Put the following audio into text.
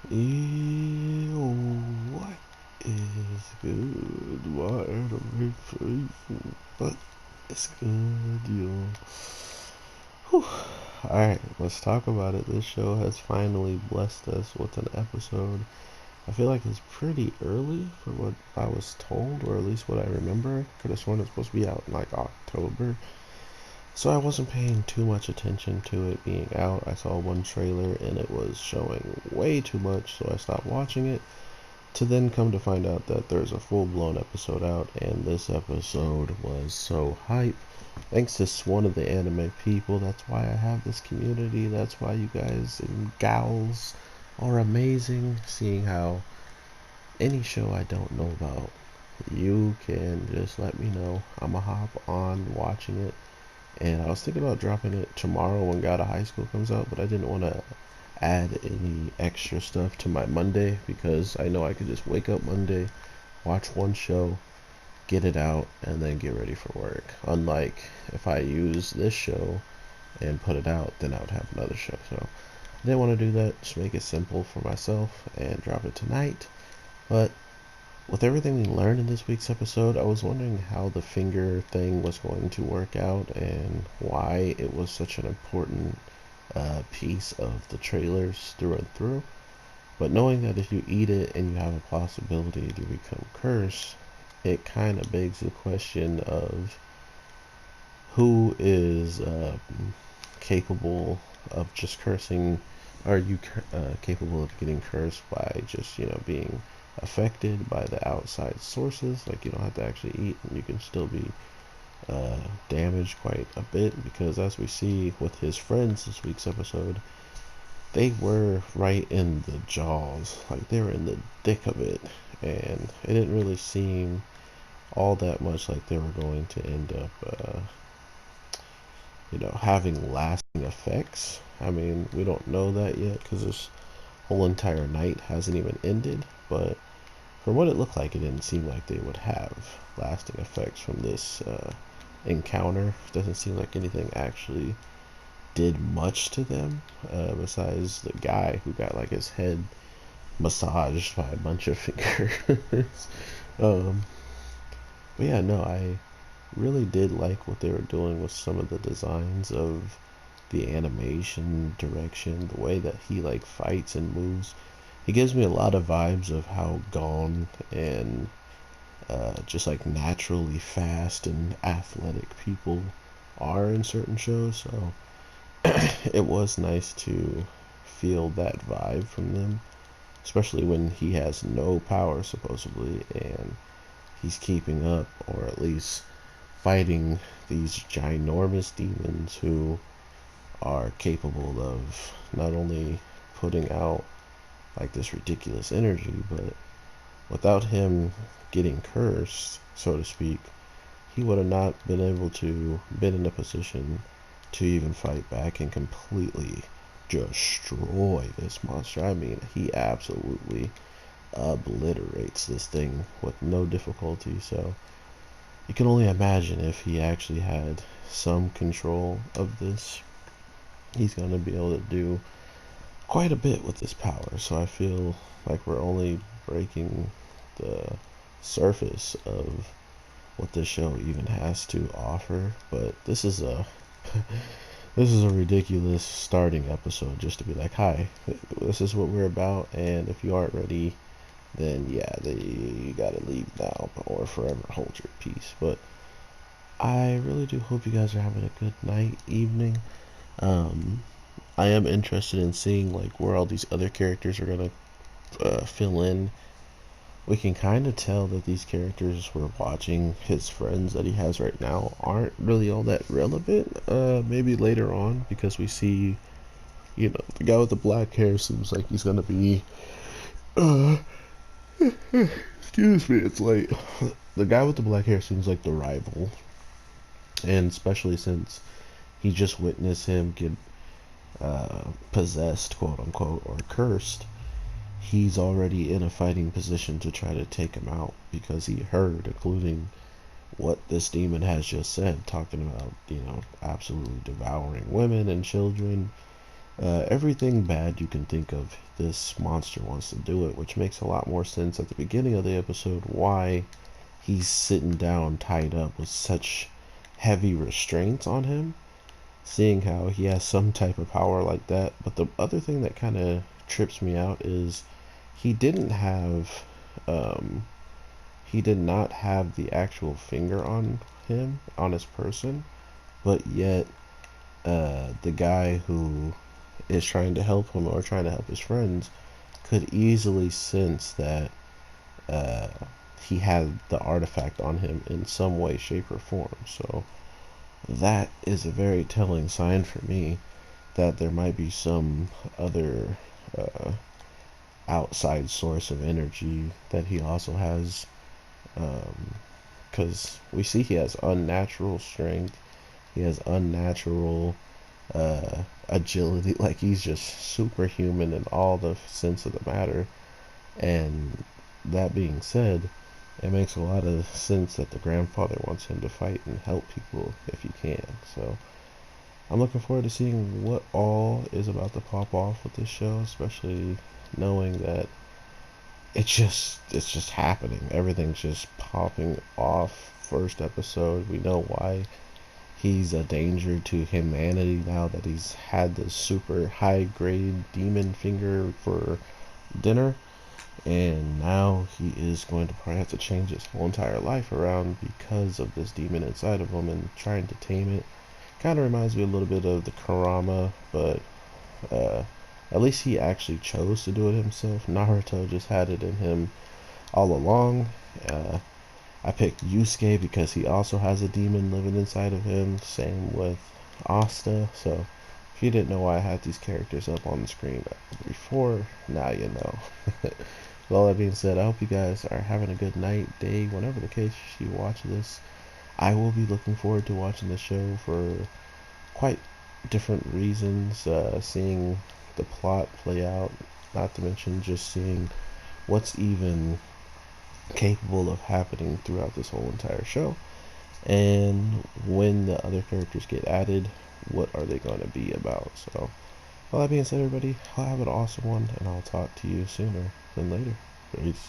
Ew, what is good? My anime faithful, but it's good, yo. Whew. Alright, let's talk about it. This show has finally blessed us with an episode. I feel like it's pretty early for what I was told, or at least what I remember. Could have sworn it's supposed to be out in like October. So I wasn't paying too much attention to it being out. I saw one trailer and it was showing way too much, so I stopped watching it. To then come to find out that there's a full-blown episode out, and this episode was so hype. Thanks to one of the anime people. That's why I have this community. That's why you guys and gals are amazing. Seeing how any show I don't know about, you can just let me know. I'ma hop on watching it. And I was thinking about dropping it tomorrow when God of High School comes out, but I didn't want to add any extra stuff to my Monday because I know I could just wake up Monday, watch one show, get it out, and then get ready for work. Unlike if I use this show and put it out, then I would have another show. So I didn't want to do that, just make it simple for myself and drop it tonight. But with everything we learned in this week's episode, I was wondering how the finger thing was going to work out and why it was such an important piece of the trailers through and through. But knowing that if you eat it and you have a possibility to become cursed, it kind of begs the question of who is capable of just cursing. Are you capable of getting cursed by just, being affected by the outside sources? Like, you don't have to actually eat and you can still be damaged quite a bit, because as we see with his friends this week's episode, they were right in the jaws, like they were in the thick of it, and it didn't really seem all that much like they were going to end up having lasting effects. I mean, we don't know that yet because this whole entire night hasn't even ended, but from what it looked like, it didn't seem like they would have lasting effects from this encounter. It doesn't seem like anything actually did much to them, besides the guy who got like his head massaged by a bunch of fingers. um, but yeah, no, I really did like what they were doing with some of the designs of the animation direction, the way that he like fights and moves. He gives me a lot of vibes of how Gon and just like naturally fast and athletic people are in certain shows. So it was nice to feel that vibe from them, especially when he has no power supposedly and he's keeping up, or at least fighting these ginormous demons who are capable of not only putting out like this ridiculous energy, but without him getting cursed, so to speak, he would have not been able to been in a position to even fight back and completely destroy this monster. I mean, he absolutely obliterates this thing with no difficulty. So you can only imagine if he actually had some control of this, he's going to be able to do quite a bit with this power. So I feel like we're only breaking the surface of what this show even has to offer. But this is a this is a ridiculous starting episode just to be like, hi, this is what we're about, and if you aren't ready, then yeah, you gotta leave now or forever hold your peace. But I really do hope you guys are having a good night, evening. um I am interested in seeing like where all these other characters are gonna fill in. We can kind of tell that these characters we're watching, his friends that he has right now, aren't really all that relevant. Maybe later on, because we see, the guy with the black hair seems like he's gonna be. Uh, excuse me, it's late. The guy with the black hair seems like the rival, and especially since he just witnessed him get possessed, quote unquote, or cursed, he's already in a fighting position to try to take him out because he heard, including what this demon has just said, talking about, absolutely devouring women and children. Everything bad you can think of, this monster wants to do it, which makes a lot more sense at the beginning of the episode why he's sitting down tied up with such heavy restraints on him, seeing how he has some type of power like that. But the other thing that kind of trips me out is he didn't have, um, he did not have the actual finger on him, on his person, but yet the guy who is trying to help him or trying to help his friends could easily sense that uh, he had the artifact on him in some way, shape, or form. So that is a very telling sign for me that there might be some other uh, outside source of energy that he also has. Because we see he has unnatural strength, he has unnatural agility, like he's just superhuman in all the sense of the matter. And that being said, it makes a lot of sense that the grandfather wants him to fight and help people if he can. So I'm looking forward to seeing what all is about to pop off with this show, especially knowing that it's just happening. Everything's just popping off. First episode, we know why he's a danger to humanity now that he's had this super high grade demon finger for dinner, and now he is going to probably have to change his whole entire life around because of this demon inside of him and trying to tame it. Kind of reminds me a little bit of the Karama, but uh, at least he actually chose to do it himself. Naruto just had it in him all along. Uh, I picked Yusuke because he also has a demon living inside of him. Same with Asta. So if you didn't know why I had these characters up on the screen before, now you know. With all that being said, I hope you guys are having a good night, day, whatever the case you watch this. I will be looking forward to watching the show for quite different reasons. Seeing the plot play out, not to mention just seeing what's even capable of happening throughout this whole entire show. And when the other characters get added, what are they going to be about? So, all that being said, everybody, have an awesome one, and I'll talk to you sooner than later. Peace.